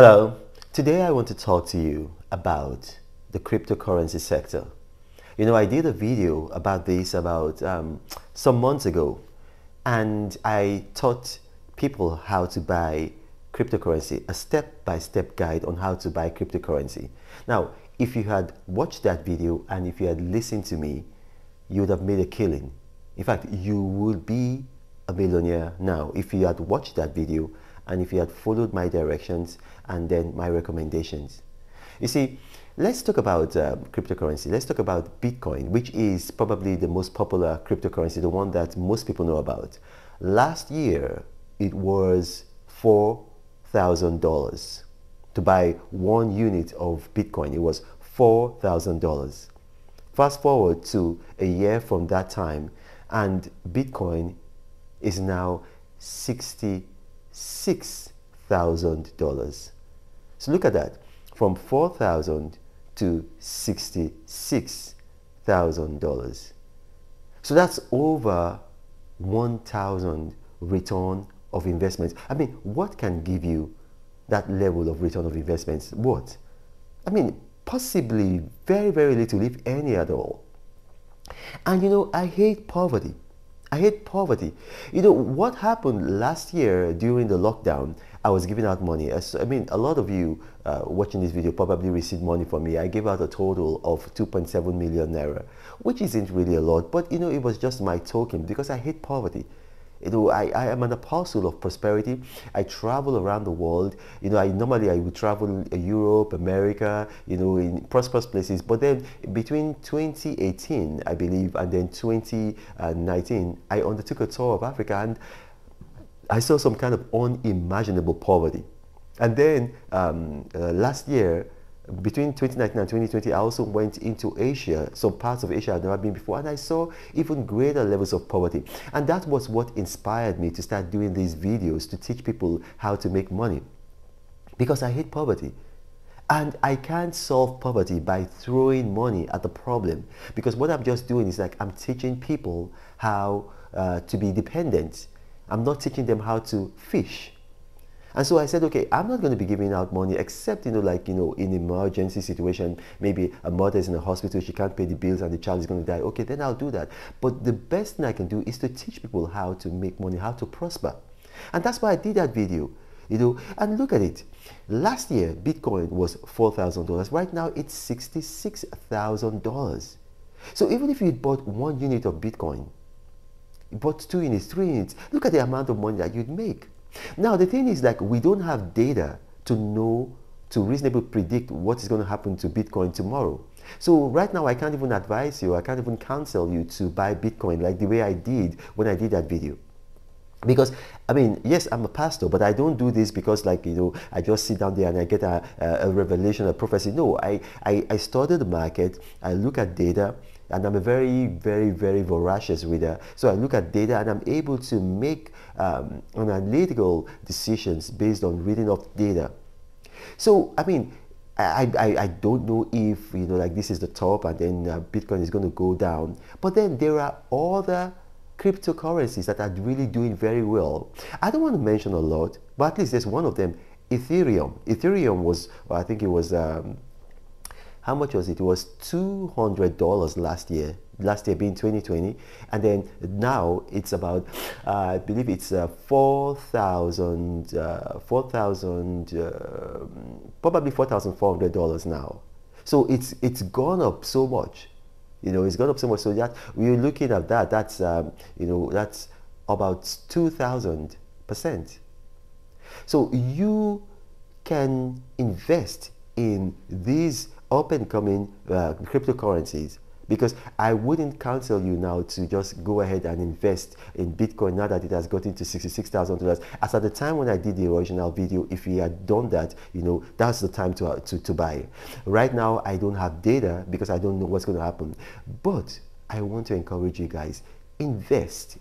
Hello, today I want to talk to you about the cryptocurrency sector. I did a video about this about some months ago, and I taught people how to buy cryptocurrency, a step-by-step guide on how to buy cryptocurrency. Now, if you had watched that video and if you had listened to me, you would have made a killing. In fact, you would be a millionaire now if you had watched that video and if you had followed my directions and then my recommendations. You see, let's talk about cryptocurrency. Let's talk about Bitcoin, which is probably the most popular cryptocurrency, the one that most people know about. Last year, it was $4,000. To buy 1 unit of Bitcoin, it was $4,000. Fast forward to a year from that time, and Bitcoin is now $66,000. So look at that, from $4,000 to $66,000. So that's over 1,000 return of investment. I mean, what can give you that level of return of investments? What? I mean, possibly very, very little, if any at all. And I hate poverty. I hate poverty. What happened last year during the lockdown, I was giving out money. A lot of you watching this video probably received money from me. I gave out a total of 2.7 million naira, which isn't really a lot, but it was just my token because I hate poverty. I am an apostle of prosperity. I travel around the world. I would travel Europe, America, in prosperous places. But then between 2018, I believe, and then 2019, I undertook a tour of Africa and I saw some kind of unimaginable poverty. And then last year, between 2019 and 2020, I also went into Asia, some parts of Asia I'd never been before, and I saw even greater levels of poverty. And that was what inspired me to start doing these videos to teach people how to make money. Because I hate poverty. And I can't solve poverty by throwing money at the problem. Because what I'm just doing is like I'm teaching people how to be dependent. I'm not teaching them how to fish. And so I said, okay, I'm not going to be giving out money except, in emergency situation, maybe a mother is in a hospital, she can't pay the bills and the child is going to die. Okay, then I'll do that. But the best thing I can do is to teach people how to make money, how to prosper. And that's why I did that video, and look at it. Last year, Bitcoin was $4,000. Right now, it's $66,000. So even if you bought 1 unit of Bitcoin, you bought 2 units, 3 units, look at the amount of money that you'd make. Now, the thing is, like, we don't have data to reasonably predict what is going to happen to Bitcoin tomorrow. So right now, I can't even advise you, I can't even counsel you to buy Bitcoin like the way I did when I did that video. Because, yes, I'm a pastor, but I don't do this because, I just sit down there and I get a revelation, a prophecy. No, I study the market, I look at data, and I'm a very, very, very voracious reader. So I look at data and I'm able to make analytical decisions based on reading of data. So, I don't know if, this is the top and then Bitcoin is going to go down. But then there are other cryptocurrencies that are really doing very well. I don't want to mention a lot, but at least there's one of them, Ethereum. Ethereum was, well, I think it was, how much was it? It was $200 last year being 2020, and then now it's about I believe it's 4,000 probably $4,400 now. So it's gone up so much. It's gone up so much. So that we're looking at that's that's about 2,000%. So you can invest in these up and coming cryptocurrencies, because I wouldn't counsel you now to just go ahead and invest in Bitcoin now that it has gotten to $66,000. As at the time when I did the original video, if you had done that, that's the time to buy. Right now, I don't have data because I don't know what's going to happen. But I want to encourage you guys, invest.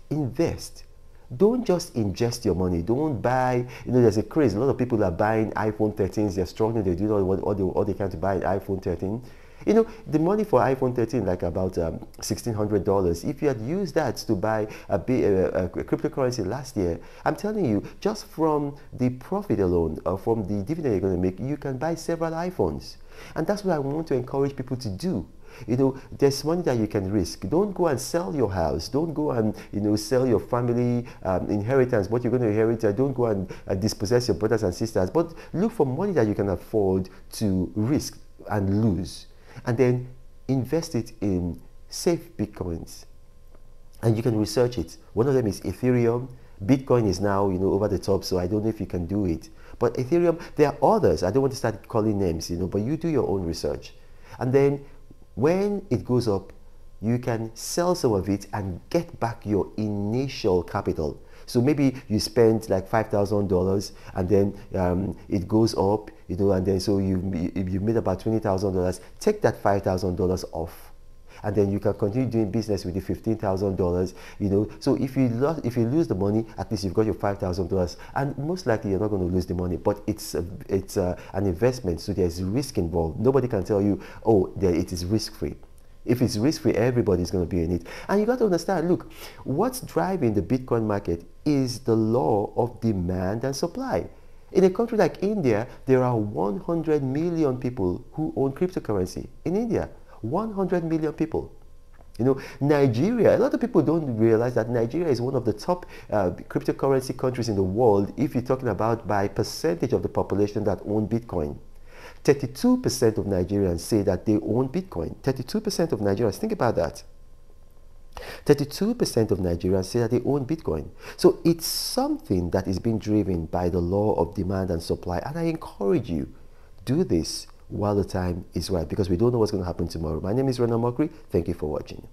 Don't just ingest your money. Don't buy, there's a craze. A lot of people are buying iPhone 13s. They're struggling. They're doing all they can to buy an iPhone 13. You know, the money for iPhone 13, like about $1,600, if you had used that to buy a cryptocurrency last year, I'm telling you, just from the profit alone, or from the dividend you're going to make, you can buy several iPhones. And that's what I want to encourage people to do. You know, there's money that you can risk. Don't go and sell your house. Don't go and, you know, sell your family inheritance, what you're going to inherit. Don't go and dispossess your brothers and sisters. But look for money that you can afford to risk and lose. And then invest it in safe Bitcoins. And you can research it. One of them is Ethereum. Bitcoin is now, you know, over the top, so I don't know if you can do it. But Ethereum, there are others. I don't want to start calling names, you know, but you do your own research. And then when it goes up, you can sell some of it and get back your initial capital. So maybe you spend like $5,000 and then it goes up, you know, and then so you made about $20,000. Take that $5,000 off. And then you can continue doing business with the $15,000, you know. So if you lose the money, at least you've got your $5,000, and most likely you're not going to lose the money. But it's an investment, so there's risk involved. Nobody can tell you, oh, it is risk-free. If it's risk-free, everybody's going to be in it. And you got to understand, look, what's driving the Bitcoin market is the law of demand and supply. In a country like India, there are 100 million people who own cryptocurrency. In India, 100 million people. You know, Nigeria, a lot of people don't realize that Nigeria is one of the top cryptocurrency countries in the world if you're talking about by percentage of the population that own Bitcoin. 32% of Nigerians say that they own Bitcoin. 32% of Nigerians, think about that. 32% of Nigerians say that they own Bitcoin. So it's something that is being driven by the law of demand and supply. And I encourage you, do this while the time is right, because we don't know what's going to happen tomorrow. My name is Ronald Mokri. Thank you for watching.